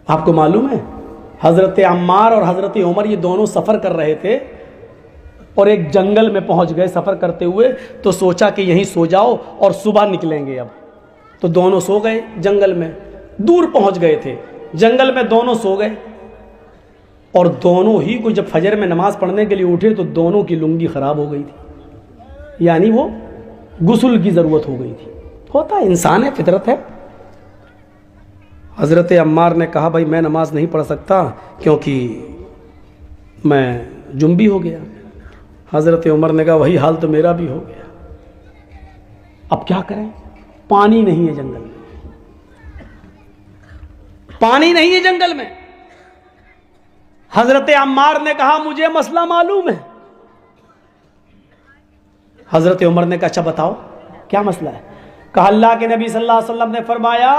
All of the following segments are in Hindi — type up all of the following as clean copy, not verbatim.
आपको मालूम है हज़रत अम्मार और हज़रत उमर ये दोनों सफ़र कर रहे थे और एक जंगल में पहुंच गए सफ़र करते हुए। तो सोचा कि यहीं सो जाओ और सुबह निकलेंगे। अब तो दोनों सो गए जंगल में, दूर पहुंच गए थे जंगल में, दोनों सो गए। और दोनों ही को जब फजर में नमाज पढ़ने के लिए उठे तो दोनों की लुंगी ख़राब हो गई थी, यानी वो गुस्ल की ज़रूरत हो गई थी। होता है, इंसान है, फितरत है। हज़रत अम्मार ने कहा भाई मैं नमाज नहीं पढ़ सकता क्योंकि मैं जुम्बी हो गया। हज़रत उमर ने कहा वही हाल तो मेरा भी हो गया, अब क्या करें, पानी नहीं है जंगल में, पानी नहीं है जंगल में। हज़रत अम्मार ने कहा मुझे मसला मालूम है। हज़रत उमर ने कहा अच्छा बताओ क्या मसला है। कहा अल्लाह के नबी सल्लल्लाहु अलैहि वसल्लम ने फरमाया,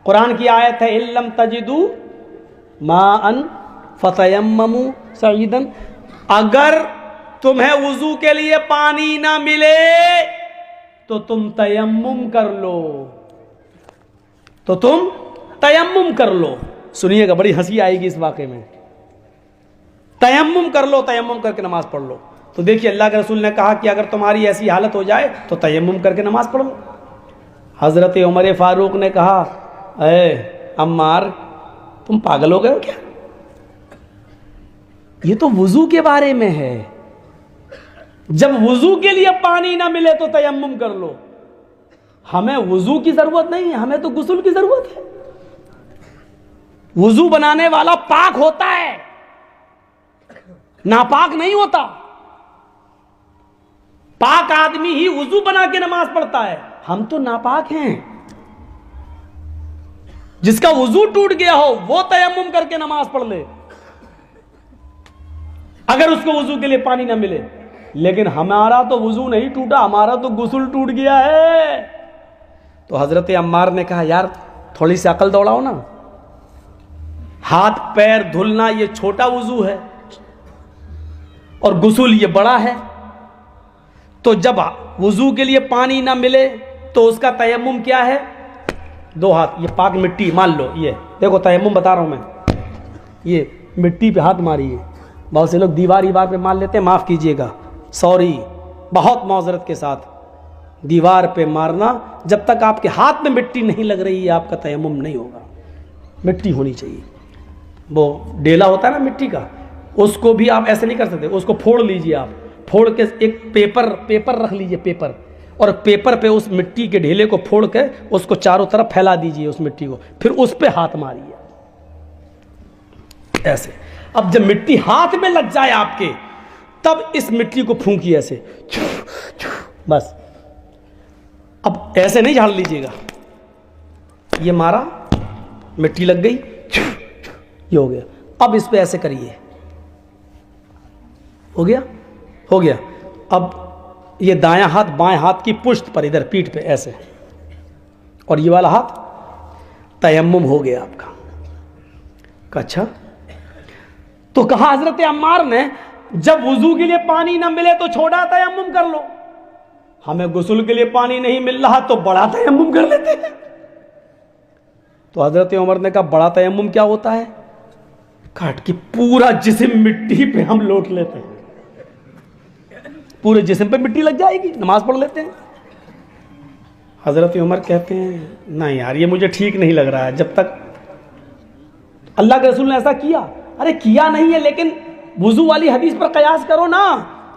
कुरान की आयत है इल्लम तजिदू माअन फतयम्ममू सईदन, अगर तुम्हें वुजू के लिए पानी ना मिले तो तुम तयम्मुम कर लो, तो तुम तयम्मुम कर लो। सुनिएगा, बड़ी हंसी आएगी इस वाक़े में। तयम्मुम कर लो, तयम्मुम करके नमाज पढ़ लो। तो देखिए अल्लाह के रसूल ने कहा कि अगर तुम्हारी ऐसी हालत हो जाए तो तयम्मुम करके नमाज पढ़ लो। हज़रत उमर फारूक ने कहा अरे अम्मार तुम पागल हो गए हो क्या, ये तो वुजू के बारे में है, जब वुजू के लिए पानी ना मिले तो तयम्मुम कर लो। हमें वुजू की जरूरत नहीं है, हमें तो गुस्ल की जरूरत है। वुजू बनाने वाला पाक होता है, नापाक नहीं होता। पाक आदमी ही वुजू बना के नमाज पढ़ता है, हम तो नापाक हैं। जिसका वुजू टूट गया हो वो तयम्मुम करके नमाज पढ़ ले अगर उसको वुजू के लिए पानी ना मिले। लेकिन हमारा तो वुजू नहीं टूटा, हमारा तो गुस्ल टूट गया है। तो हज़रत अम्मार ने कहा यार थोड़ी सी अकल दौड़ाओ ना, हाथ पैर धुलना ये छोटा वुजू है और गुस्ल ये बड़ा है। तो जब वुजू के लिए पानी ना मिले तो उसका तयम्मुम क्या है, दो हाथ, ये पाक मिट्टी मान लो, ये देखो तयम्मुम बता रहा हूं मैं, ये मिट्टी पे हाथ मारिए। बहुत से लोग दीवार पे मार लेते हैं, माफ़ कीजिएगा, सॉरी, बहुत माजरत के साथ, दीवार पे मारना जब तक आपके हाथ में मिट्टी नहीं लग रही है आपका तयम्मुम नहीं होगा। मिट्टी होनी चाहिए, वो डेला होता है ना मिट्टी का, उसको भी आप ऐसे नहीं कर सकते, उसको फोड़ लीजिए आप, फोड़ के एक पेपर रख लीजिए, पेपर, और पेपर पे उस मिट्टी के ढेले को फोड़ के उसको चारों तरफ फैला दीजिए उस मिट्टी को, फिर उस पे हाथ मारिए ऐसे। अब जब मिट्टी हाथ में लग जाए आपके तब इस मिट्टी को फूंकिए ऐसे, बस। अब ऐसे नहीं झाड़ लीजिएगा, ये मारा मिट्टी लग गई, ये हो गया। अब इस पे ऐसे करिए, हो गया, हो गया। अब ये दायां हाथ बाएं हाथ की पुश्त पर इधर पीठ पे ऐसे, और ये वाला हाथ तयम्मुम हो गया आपका। अच्छा, तो कहा हजरत अम्मार ने जब वुजू के लिए पानी ना मिले तो छोटा तयम्मुम कर लो, हमें गुस्ल के लिए पानी नहीं मिल रहा तो बड़ा तयम्मुम कर लेते हैं। तो हजरत उमर ने कहा बड़ा तयम्मुम क्या होता है, काट के पूरा जिस्म मिट्टी पे हम लोट लेते हैं, पूरे जिस्म पे मिट्टी लग जाएगी, नमाज पढ़ लेते हैं। हजरत उमर कहते हैं नहीं यार ये मुझे ठीक नहीं लग रहा है, जब तक अल्लाह के रसूल ने ऐसा किया। अरे किया नहीं है, लेकिन वुजू वाली हदीस पर कयास करो ना,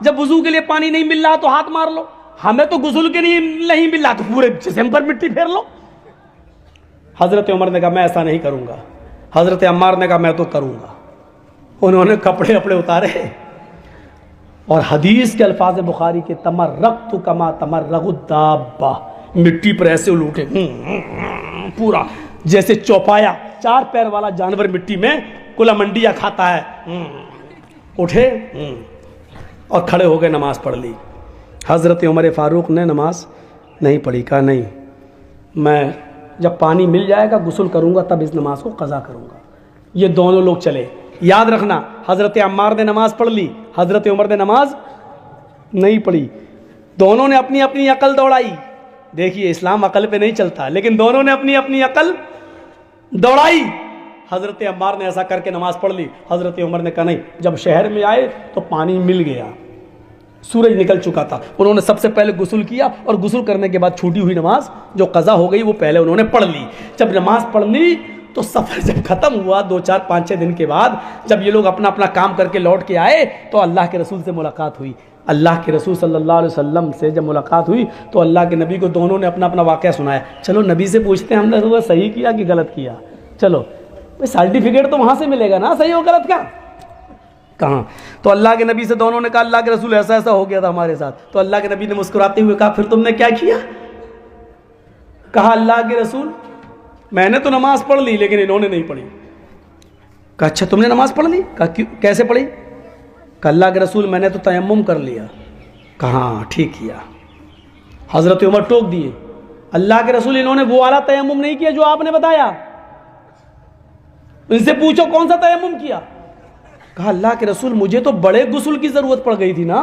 जब वुजू के लिए पानी नहीं मिल रहा तो हाथ मार लो, हमें तो गुस्ल के लिए नहीं मिल रहा तो पूरे जिस्म पर मिट्टी फेर लो। हजरत उमर ने कहा मैं ऐसा नहीं करूंगा। हजरत अम्मार ने कहा मैं तो करूंगा। उन्होंने कपड़े अपड़े उतारे और हदीस के अल्फाज बुखारी के तमर्रक़्तु कमा तमर्रक़ु दाब्बा, मिट्टी पर ऐसे उलूटे पूरा जैसे चौपाया, चार पैर वाला जानवर मिट्टी में कुला मंडिया खाता है, उठे और खड़े हो गए, नमाज पढ़ ली। हज़रत उमर फारूक ने नमाज नहीं पढ़ी, कहा नहीं मैं जब पानी मिल जाएगा गुस्ल करूंगा तब इस नमाज को कज़ा करूंगा। ये दोनों लोग चले। याद रखना हज़रत अम्मार ने नमाज पढ़ ली, हज़रत उमर ने नमाज नहीं पढ़ी। दोनों ने अपनी अपनी अकल दौड़ाई। देखिए इस्लाम अकल पे नहीं चलता, लेकिन दोनों ने अपनी अपनी अकल दौड़ाई हज़रत अम्मार ने ऐसा करके नमाज़ पढ़ ली। हज़रत उमर ने कहा नहीं, जब शहर में आए तो पानी मिल गया, सूरज निकल चुका था। उन्होंने सबसे पहले गुस्ल किया और गुस्ल करने के बाद छूटी हुई नमाज जो कज़ा हो गई वो पहले उन्होंने पढ़ ली। जब नमाज पढ़ ली तो सफ़र जब ख़त्म हुआ 2, 4, 5, 6 दिन के बाद जब ये लोग अपना अपना काम करके लौट के आए तो अल्लाह के रसूल से मुलाकात हुई। अल्लाह के रसूल सल्लल्लाहु अलैहि वसल्लम से जब मुलाकात हुई तो अल्लाह के नबी को दोनों ने अपना अपना वाक़या सुनाया। चलो नबी से पूछते हैं हमने तो सही किया कि गलत किया। चलो भाई सर्टिफिकेट तो वहाँ से मिलेगा ना, सही हो गलत का कहाँ। तो अल्लाह के नबी से दोनों ने कहा अल्लाह के रसूल ऐसा ऐसा हो गया था हमारे साथ। तो अल्लाह के नबी ने मुस्कुराते हुए कहा फिर तुमने क्या किया? कहा अल्लाह के रसूल मैंने तो नमाज पढ़ ली लेकिन इन्होंने नहीं पढ़ी। कहा अच्छा तुमने नमाज पढ़ ली? कहा क्यों, कैसे पढ़ी? कहा अल्लाह के रसूल मैंने तो तयम्मुम कर लिया। कहा ठीक किया। हज़रत उमर टोक दिए अल्लाह के रसूल इन्होंने वो वाला तयम्मुम नहीं किया जो आपने बताया, इनसे पूछो कौन सा तयम्मुम किया। कहा अल्लाह के रसूल मुझे तो बड़े गुस्ल की ज़रूरत पड़ गई थी ना,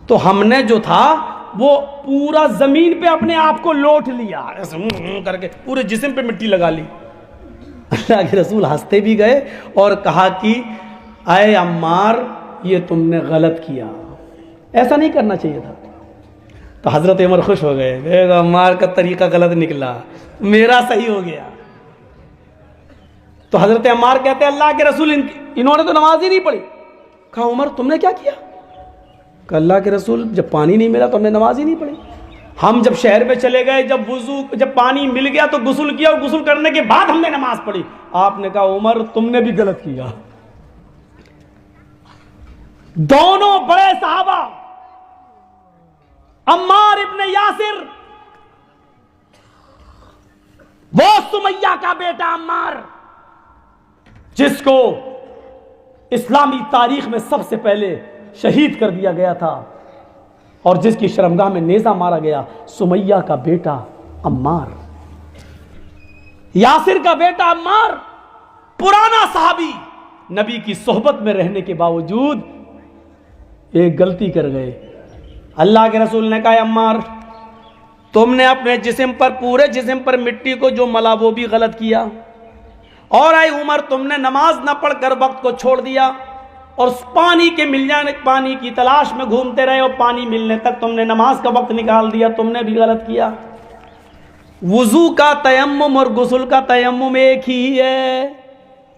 तो हमने जो था वो पूरा ज़मीन पे अपने आप को लोट लिया, ऐसे करके पूरे जिस्म पे मिट्टी लगा ली। अल्लाह के रसूल हंसते भी गए और कहा कि आए अम्मार ये तुमने गलत किया, ऐसा नहीं करना चाहिए था। तो हज़रत उमर खुश हो गए, देख अम्मार का तरीका गलत निकला, मेरा सही हो गया। तो हज़रत अम्मार कहते हैं अल्लाह के रसूल इन्होंने तो नमाज ही नहीं पढ़ी। कहा उमर तुमने क्या किया? कहा अल्लाह के रसूल जब पानी नहीं मिला तो हमने नमाज ही नहीं पढ़ी। हम जब शहर में चले गए, जब पानी मिल गया तो गुस्ल किया और गुस्ल करने के बाद हमने नमाज पढ़ी। आपने कहा उमर तुमने भी गलत किया। दोनों बड़े सहाबा अम्मार इब्ने यासिर, वो सुमैया का बेटा अम्मार जिसको इस्लामी तारीख में सबसे पहले शहीद कर दिया गया था और जिसकी शर्मगाह में नेज़ा मारा गया, सुमैया का बेटा अम्मार, यासिर का बेटा अम्मार, पुराना सहाबी, नबी की सोहबत में रहने के बावजूद एक गलती कर गए। अल्लाह के रसूल ने कहा अम्मार तुमने अपने जिस्म पर, पूरे जिस्म पर मिट्टी को जो मला वो भी गलत किया, और आई उमर तुमने नमाज न पढ़कर वक्त को छोड़ दिया और पानी के मिल जाने, पानी की तलाश में घूमते रहे और पानी मिलने तक तुमने नमाज का वक्त निकाल दिया, तुमने भी गलत किया। वुजू का तयम्मुम और गुस्ल का तयम्मुम एक ही है,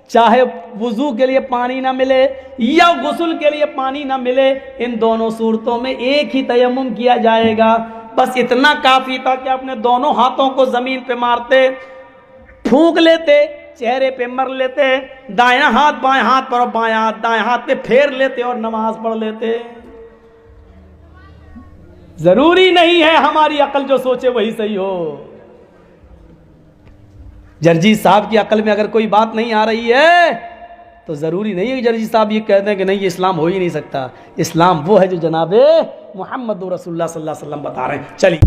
चाहे वुजू के लिए पानी ना मिले या गुस्ल के लिए पानी ना मिले, इन दोनों सूरतों में एक ही तयम्मुम किया जाएगा। बस इतना काफी था कि अपने दोनों हाथों को जमीन पे मारते, फूंक लेते, चेहरे पे मर लेते, दायां हाथ बाएं हाथ पर और बायां हाथ दाएं हाथ पे फेर लेते और नमाज पढ़ लेते। जरूरी नहीं है हमारी अकल जो सोचे वही सही हो। जर्जीत साहब की अकल में अगर कोई बात नहीं आ रही है तो जरूरी नहीं है कि जर्जीत साहब ये कहते हैं कि नहीं ये इस्लाम हो ही नहीं सकता। इस्लाम वो है जो जनाबे मोहम्मद रसूलुल्लाह सल्लल्लाहु अलैहि वसल्लम बता रहे हैं। चलिए